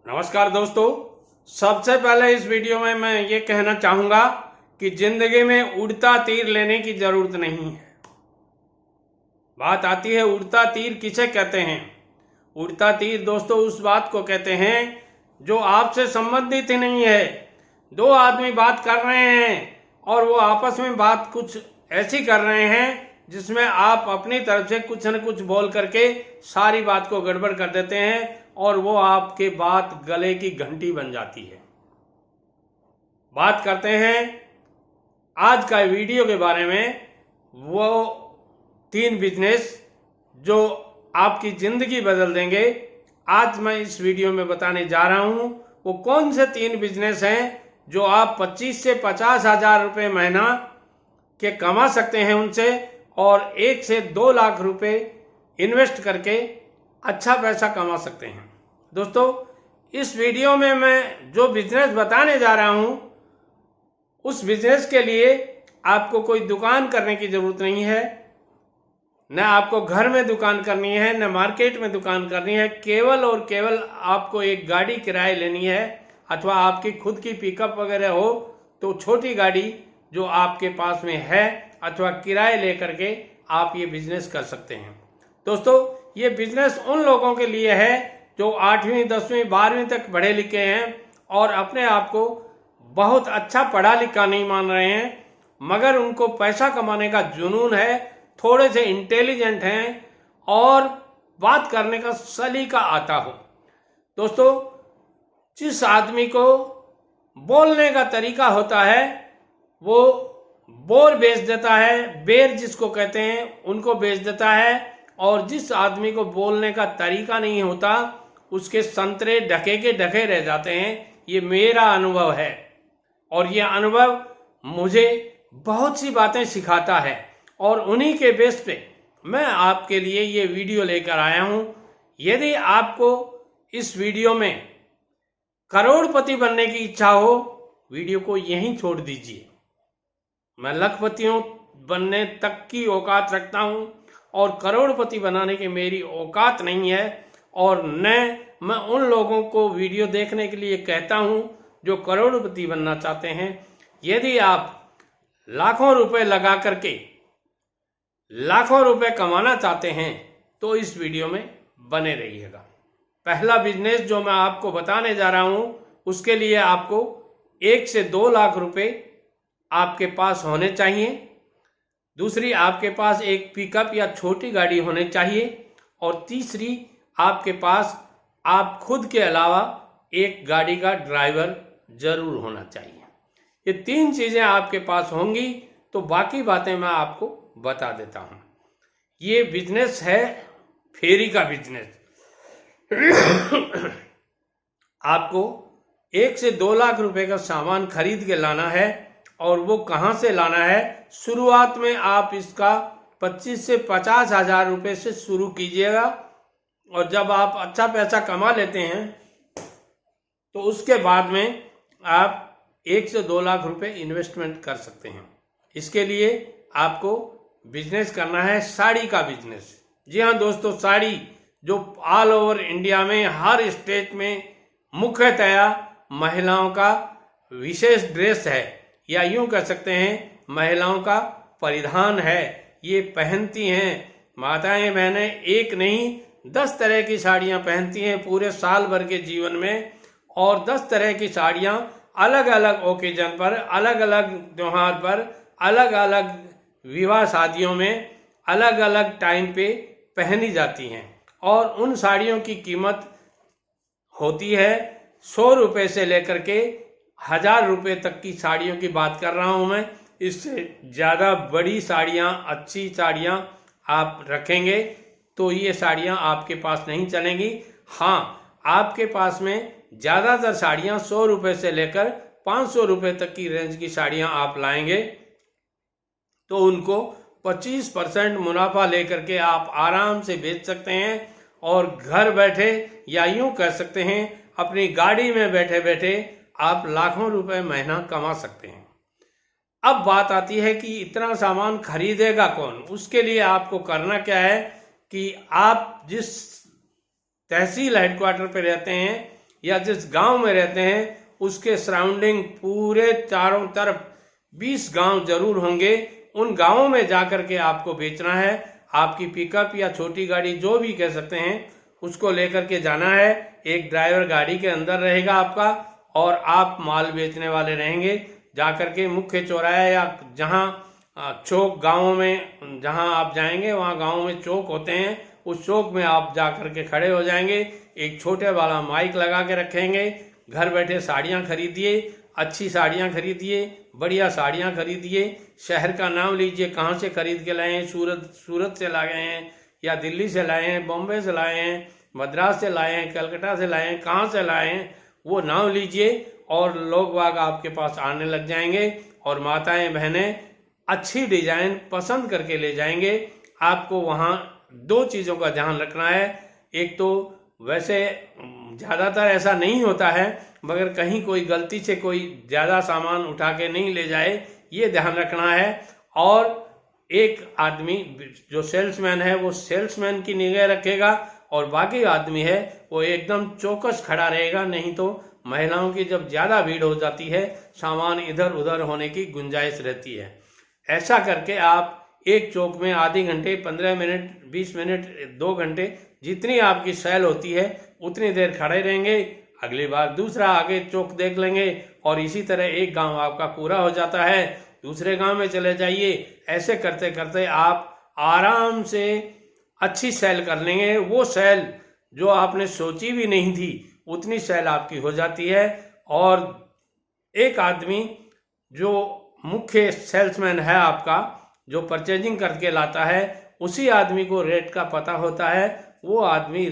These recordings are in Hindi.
नमस्कार दोस्तों, सबसे पहले इस वीडियो में मैं ये कहना चाहूँगा कि जिंदगी में उड़ता तीर लेने की ज़रूरत नहीं है। बात आती है उड़ता तीर किसे कहते हैं। उड़ता तीर दोस्तों उस बात को कहते हैं जो आपसे संबंधित ही नहीं है। दो आदमी बात कर रहे हैं और वो आपस में बात कुछ ऐसी कर रहे हैं जिसमें आप अपनी तरफ से कुछ न कुछ बोल करके सारी बात को गड़बड़ कर देते हैं और वो आपके बात गले की घंटी बन जाती है। बात करते हैं आज का वीडियो के बारे में, वो 3 बिजनेस जो आपकी जिंदगी बदल देंगे। आज मैं इस वीडियो में बताने जा रहा हूं वो कौन से 3 बिजनेस हैं जो आप 25 से 50 हजार रुपये महीना के कमा सकते हैं उनसे, और 1 से 2 लाख रुपए इन्वेस्ट करके अच्छा पैसा कमा सकते हैं। दोस्तों इस वीडियो में मैं जो बिजनेस बताने जा रहा हूं उस बिजनेस के लिए आपको कोई दुकान करने की जरूरत नहीं है, न आपको घर में दुकान करनी है, न मार्केट में दुकान करनी है। केवल और केवल आपको एक गाड़ी किराए लेनी है, अथवा आपकी खुद की पिकअप वगैरह हो तो छोटी गाड़ी जो आपके पास में है अथवा किराए लेकर के आप ये बिजनेस कर सकते हैं। दोस्तों ये बिजनेस उन लोगों के लिए है जो 8वीं 10वीं 12वीं तक पढ़े लिखे हैं और अपने आप को बहुत अच्छा पढ़ा लिखा नहीं मान रहे हैं, मगर उनको पैसा कमाने का जुनून है, थोड़े से इंटेलिजेंट हैं और बात करने का सलीका आता हो। दोस्तों जिस आदमी को बोलने का तरीका होता है वो बोर बेच देता है, बेर जिसको कहते हैं उनको बेच देता है, और जिस आदमी को बोलने का तरीका नहीं होता उसके संतरे ढके के ढके रह जाते हैं। ये मेरा अनुभव है और ये अनुभव मुझे बहुत सी बातें सिखाता है और उन्हीं के बेस पे मैं आपके लिए ये वीडियो लेकर आया हूँ। यदि आपको इस वीडियो में करोड़पति बनने की इच्छा हो, वीडियो को यहीं छोड़ दीजिए। मैं लखपतियों बनने तक की औकात रखता हूँ और करोड़पति बनाने की मेरी औकात नहीं है, और न मैं उन लोगों को वीडियो देखने के लिए कहता हूँ जो करोड़पति बनना चाहते हैं। यदि आप लाखों रुपए लगा करके लाखों रुपए कमाना चाहते हैं तो इस वीडियो में बने रहिएगा। पहला बिजनेस जो मैं आपको बताने जा रहा हूँ उसके लिए आपको 1 से 2 लाख रुपए आपके पास होने चाहिए। दूसरी, आपके पास एक पिकअप या छोटी गाड़ी होनी चाहिए, और तीसरी, आपके पास आप खुद के अलावा एक गाड़ी का ड्राइवर जरूर होना चाहिए। ये 3 चीजें आपके पास होंगी तो बाकी बातें मैं आपको बता देता हूं। ये बिजनेस है फेरी का बिजनेस। आपको 1 से 2 लाख रुपए का सामान खरीद के लाना है, और वो कहाँ से लाना है। शुरुआत में आप इसका 25 से 50 हजार रुपये से शुरू कीजिएगा, और जब आप अच्छा पैसा कमा लेते हैं तो उसके बाद में आप 1 से 2 लाख रुपए इन्वेस्टमेंट कर सकते हैं। इसके लिए आपको बिजनेस करना है साड़ी का बिजनेस। जी हाँ दोस्तों, साड़ी जो ऑल ओवर इंडिया में हर स्टेट में मुख्यतया महिलाओं का विशेष ड्रेस है, या यूं कह सकते हैं महिलाओं का परिधान है। ये पहनती हैं माताएं बहनें, एक नहीं 10 तरह की साड़ियां पहनती हैं पूरे साल भर के जीवन में, और 10 तरह की साड़ियां अलग अलग ओकेजन पर, अलग अलग त्योहार पर, अलग अलग विवाह शादियों में, अलग अलग टाइम पे पहनी जाती हैं। और उन साड़ियों की कीमत होती है 100 रुपये से लेकर के 1000 रुपये तक की साड़ियों की बात कर रहा हूं मैं। इससे ज़्यादा बड़ी साड़ियां, अच्छी साड़ियां आप रखेंगे तो ये साड़ियां आपके पास नहीं चलेंगी। हाँ, आपके पास में ज़्यादातर साड़ियां 100 रुपये से लेकर 500 रुपये तक की रेंज की साड़ियां आप लाएंगे तो उनको 25% मुनाफा लेकर के आप आराम से बेच सकते हैं, और घर बैठे या यूं कह सकते हैं अपनी गाड़ी में बैठे बैठे आप लाखों रुपए महीना कमा सकते हैं। अब बात आती है कि इतना सामान खरीदेगा कौन। उसके लिए आपको करना क्या है कि आप जिस तहसील हेडक्वार्टर पे रहते हैं या जिस गांव में रहते हैं उसके सराउंडिंग पूरे चारों तरफ 20 गांव जरूर होंगे। उन गांवों में जाकर के आपको बेचना है। आपकी पिकअप या छोटी गाड़ी जो भी कह सकते हैं उसको लेकर के जाना है। एक ड्राइवर गाड़ी के अंदर रहेगा आपका और आप माल बेचने वाले रहेंगे। जाकर के मुख्य चौराहे या जहां चौक गांवों में जहां आप जाएंगे वहां गांवों में चौक होते हैं, उस चौक में आप जाकर के खड़े हो जाएंगे। एक छोटे वाला माइक लगा के रखेंगे। घर बैठे साड़ियां खरीदिए, अच्छी साड़ियां खरीदिए, बढ़िया साड़ियां खरीदिए। शहर का नाम लीजिए, कहाँ से खरीद के लाए हैं। सूरत से लाए हैं या दिल्ली से लाए हैं, बॉम्बे से लाए हैं, मद्रास से लाए हैं, कलकत्ता से लाए हैं, कहाँ से लाए हैं वो नाम लीजिए और लोग बाग आपके पास आने लग जाएंगे। और माताएं बहनें अच्छी डिजाइन पसंद करके ले जाएंगे। आपको वहाँ 2 चीज़ों का ध्यान रखना है। एक तो वैसे ज़्यादातर ऐसा नहीं होता है, मगर कहीं कोई गलती से कोई ज़्यादा सामान उठा के नहीं ले जाए, ये ध्यान रखना है। और एक आदमी जो सेल्समैन है वो सेल्समैन की निगाह रखेगा और बाकी आदमी है वो एकदम चौकस खड़ा रहेगा। नहीं तो महिलाओं की जब ज़्यादा भीड़ हो जाती है सामान इधर उधर होने की गुंजाइश रहती है। ऐसा करके आप एक चौक में आधे घंटे, 15 मिनट, 20 मिनट, 2 घंटे जितनी आपकी सेल होती है उतनी देर खड़े रहेंगे। अगली बार दूसरा आगे चौक देख लेंगे और इसी तरह एक गांव आपका पूरा हो जाता है। दूसरे गांव में चले जाइए। ऐसे करते करते आप आराम से अच्छी सेल कर लेंगे। वो सेल जो आपने सोची भी नहीं थी उतनी सेल आपकी हो जाती है। और एक आदमी जो मुख्य सेल्समैन है आपका, जो परचेजिंग करके लाता है, उसी आदमी को रेट का पता होता है। वो आदमी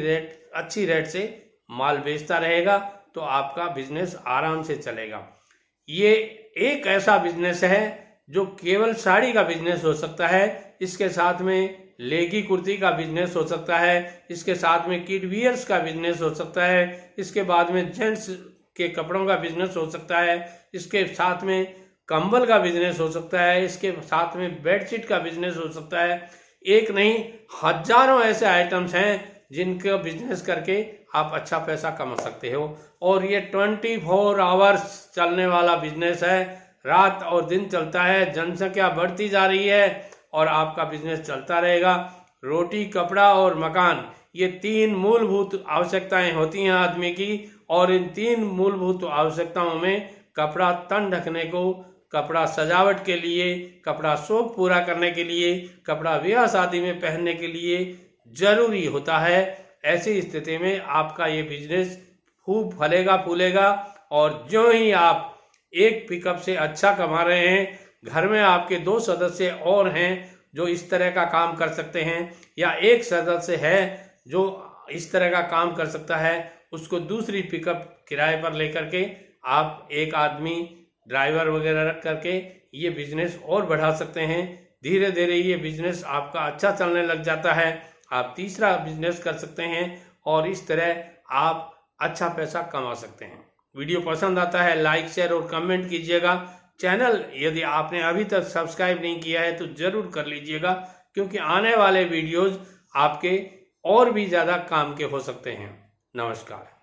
अच्छी रेट से माल बेचता रहेगा तो आपका बिजनेस आराम से चलेगा। ये एक ऐसा बिजनेस है जो केवल साड़ी का बिजनेस हो सकता है। इसके साथ में लेगी कुर्ती का बिजनेस हो सकता है। इसके साथ में किड वियर्स का बिजनेस हो सकता है। इसके बाद में जेंट्स के कपड़ों का बिजनेस हो सकता है। इसके साथ में कंबल का बिजनेस हो सकता है। इसके साथ में बेडशीट का बिजनेस हो सकता है। एक नहीं, हजारों ऐसे आइटम्स हैं जिनका बिजनेस करके आप अच्छा पैसा कमा सकते हो। और ये 24 आवर्स चलने वाला बिजनेस है। रात और दिन चलता है। जनसंख्या बढ़ती जा रही है और आपका बिजनेस चलता रहेगा। रोटी, कपड़ा और मकान, ये 3 मूलभूत आवश्यकताएं होती हैं आदमी की। और इन 3 मूलभूत आवश्यकताओं में कपड़ा तन ढकने को, कपड़ा सजावट के लिए, कपड़ा शौक पूरा करने के लिए, कपड़ा ब्याह शादी में पहनने के लिए जरूरी होता है। ऐसी स्थिति में आपका ये बिजनेस खूब फलेगा फूलेगा। और जो ही आप एक पिकअप से अच्छा कमा रहे हैं, घर में आपके 2 सदस्य और हैं जो इस तरह का काम कर सकते हैं, या एक सदस्य है जो इस तरह का काम कर सकता है, उसको दूसरी पिकअप किराए पर लेकर के आप एक आदमी ड्राइवर वगैरह रख करके ये बिजनेस और बढ़ा सकते हैं। धीरे धीरे ये बिजनेस आपका अच्छा चलने लग जाता है। आप तीसरा बिजनेस कर सकते हैं और इस तरह आप अच्छा पैसा कमा सकते हैं। वीडियो पसंद आता है लाइक, शेयर और कमेंट कीजिएगा। चैनल यदि आपने अभी तक सब्सक्राइब नहीं किया है तो जरूर कर लीजिएगा, क्योंकि आने वाले वीडियोज आपके और भी ज़्यादा काम के हो सकते हैं। नमस्कार।